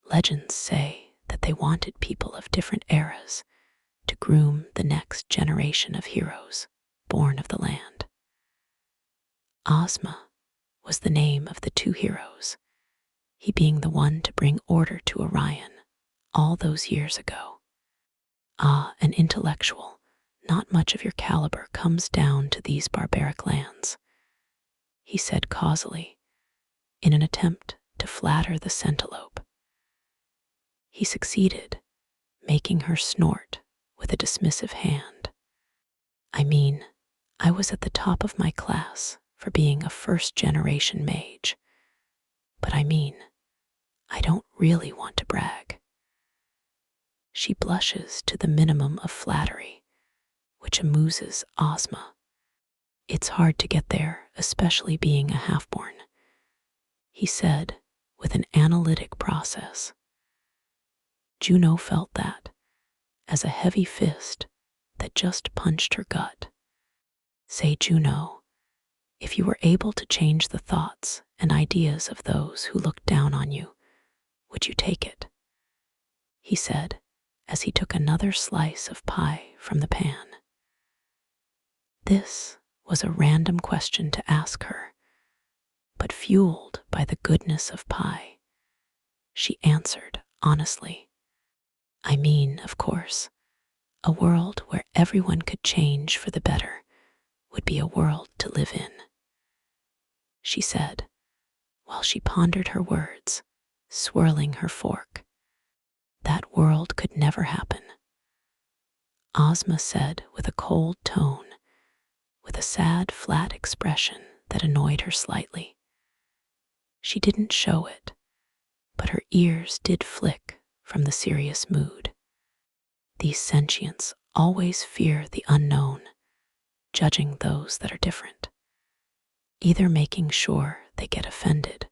Legends say that they wanted people of different eras to groom the next generation of heroes born of the land. Ozma was the name of the 2 heroes, he being the one to bring order to Orion all those years ago. "Ah, an intellectual, not much of your caliber comes down to these barbaric lands," he said causally, in an attempt to flatter the centilope. He succeeded, making her snort with a dismissive hand. "I mean, I was at the top of my class for being a first-generation mage. But I mean, I don't really want to brag." She blushes to the minimum of flattery, which amuses Ozma. "It's hard to get there, especially being a half-born," he said with an analytic process. Juno felt that as a heavy fist that just punched her gut. "Say, Juno, if you were able to change the thoughts and ideas of those who looked down on you, would you take it?" he said as he took another slice of pie from the pan. This was a random question to ask her, but fueled by the goodness of pie, she answered honestly. "I mean, of course, a world where everyone could change for the better would be a world to live in," she said, while she pondered her words, swirling her fork. "That world could never happen," Ozma said with a cold tone, with a sad, flat expression that annoyed her slightly. She didn't show it, but her ears did flick from the serious mood. These sentients always fear the unknown, judging those that are different, either making sure they get offended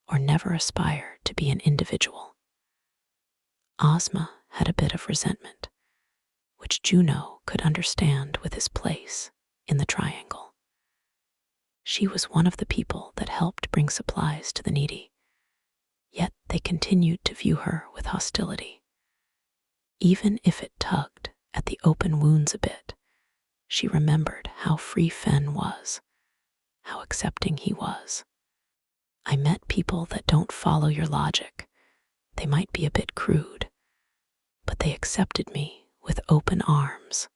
or never aspire to be an individual. Ozma had a bit of resentment, which Juno could understand with his place in the triangle. She was one of the people that helped bring supplies to the needy, yet they continued to view her with hostility. Even if it tugged at the open wounds a bit, she remembered how free Fen was, how accepting he was. "I met people that don't follow your logic. They might be a bit crude, but they accepted me with open arms.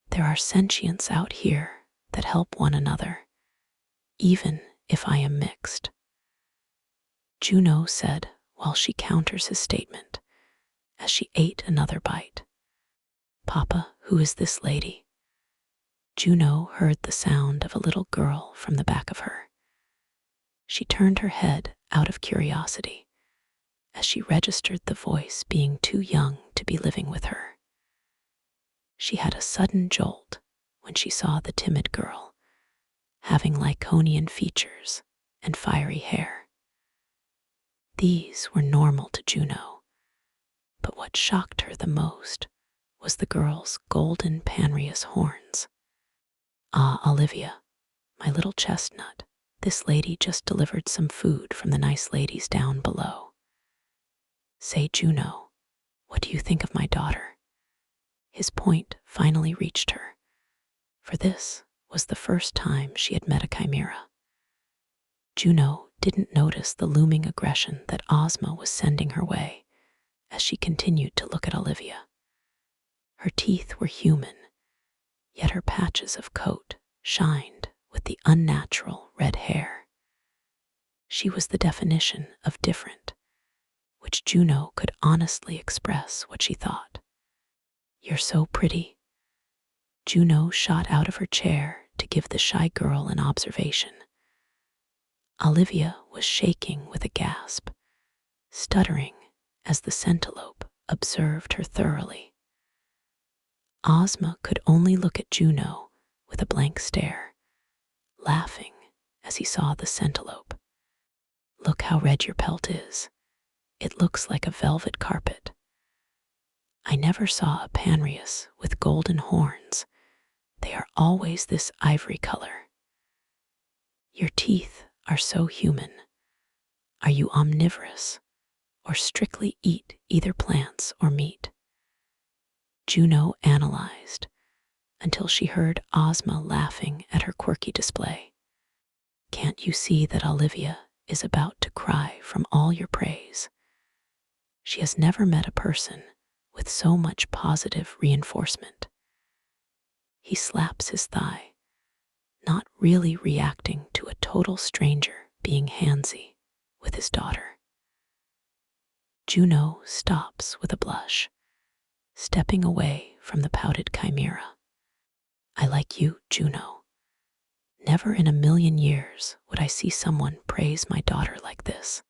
There are sentients out here that help one another, even if I am mixed," Juno said while she counters his statement as she ate another bite. "Papa, who is this lady?" Juno heard the sound of a little girl from the back of her. She turned her head out of curiosity, as she registered the voice being too young to be living with her. She had a sudden jolt when she saw the timid girl, having Lyconian features and fiery hair. These were normal to Juno, but what shocked her the most was the girl's golden panreous horns. "Ah, Olivia, my little chestnut, this lady just delivered some food from the nice ladies down below. Say, Juno, what do you think of my daughter?" His point finally reached her, for this was the first time she had met a chimera. Juno didn't notice the looming aggression that Ozma was sending her way as she continued to look at Olivia. Her teeth were human, yet her patches of coat shined with the unnatural red hair. She was the definition of different, which Juno could honestly express what she thought. "You're so pretty." Juno shot out of her chair to give the shy girl an observation. Olivia was shaking with a gasp, stuttering as the centerlope observed her thoroughly. Ozma could only look at Juno with a blank stare, laughing as he saw the centerlope. "Look how red your pelt is. It looks like a velvet carpet. I never saw a panreus with golden horns. They are always this ivory color. Your teeth are so human. Are you omnivorous, or strictly eat either plants or meat?" Juno analyzed until she heard Ozma laughing at her quirky display. "Can't you see that Olivia is about to cry from all your praise? She has never met a person with so much positive reinforcement." He slaps his thigh, not really reacting to a total stranger being handsy with his daughter. Juno stops with a blush, stepping away from the pouted chimera. "I like you, Juno. Never in a million years would I see someone praise my daughter like this,"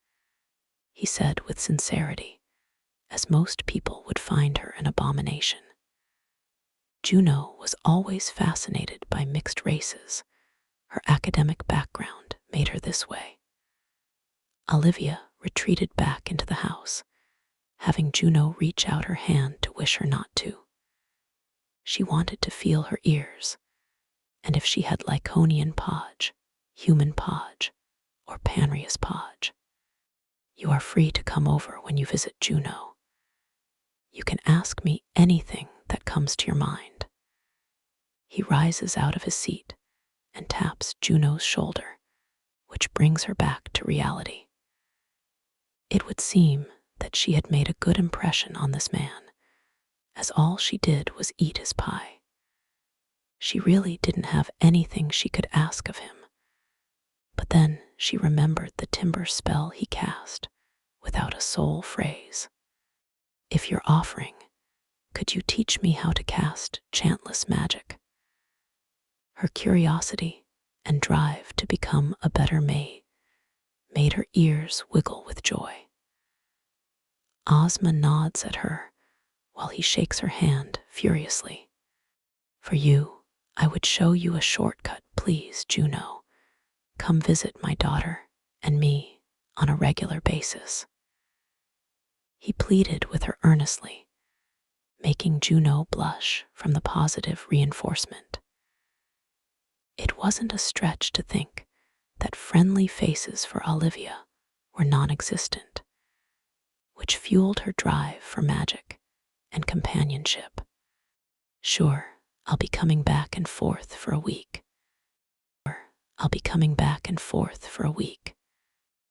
he said with sincerity, as most people would find her an abomination. Juno was always fascinated by mixed races. Her academic background made her this way. Olivia retreated back into the house, having Juno reach out her hand to wish her not to. She wanted to feel her ears, and if she had Lyconian podge, human podge, or panreous podge. "You are free to come over when you visit Juno. You can ask me anything that comes to your mind." He rises out of his seat and taps Juno's shoulder, which brings her back to reality. It would seem that she had made a good impression on this man, as all she did was eat his pie. She really didn't have anything she could ask of him, but then she remembered the timber spell he cast without a soul phrase. "If you're offering, could you teach me how to cast chantless magic?" Her curiosity and drive to become a better maid made her ears wiggle with joy. Ozma nods at her while he shakes her hand furiously. "For you, I would show you a shortcut, please, Juno. Come visit my daughter and me on a regular basis." He pleaded with her earnestly, making Juno blush from the positive reinforcement. It wasn't a stretch to think that friendly faces for Olivia were non-existent, which fueled her drive for magic and companionship. "Sure, I'll be coming back and forth for a week."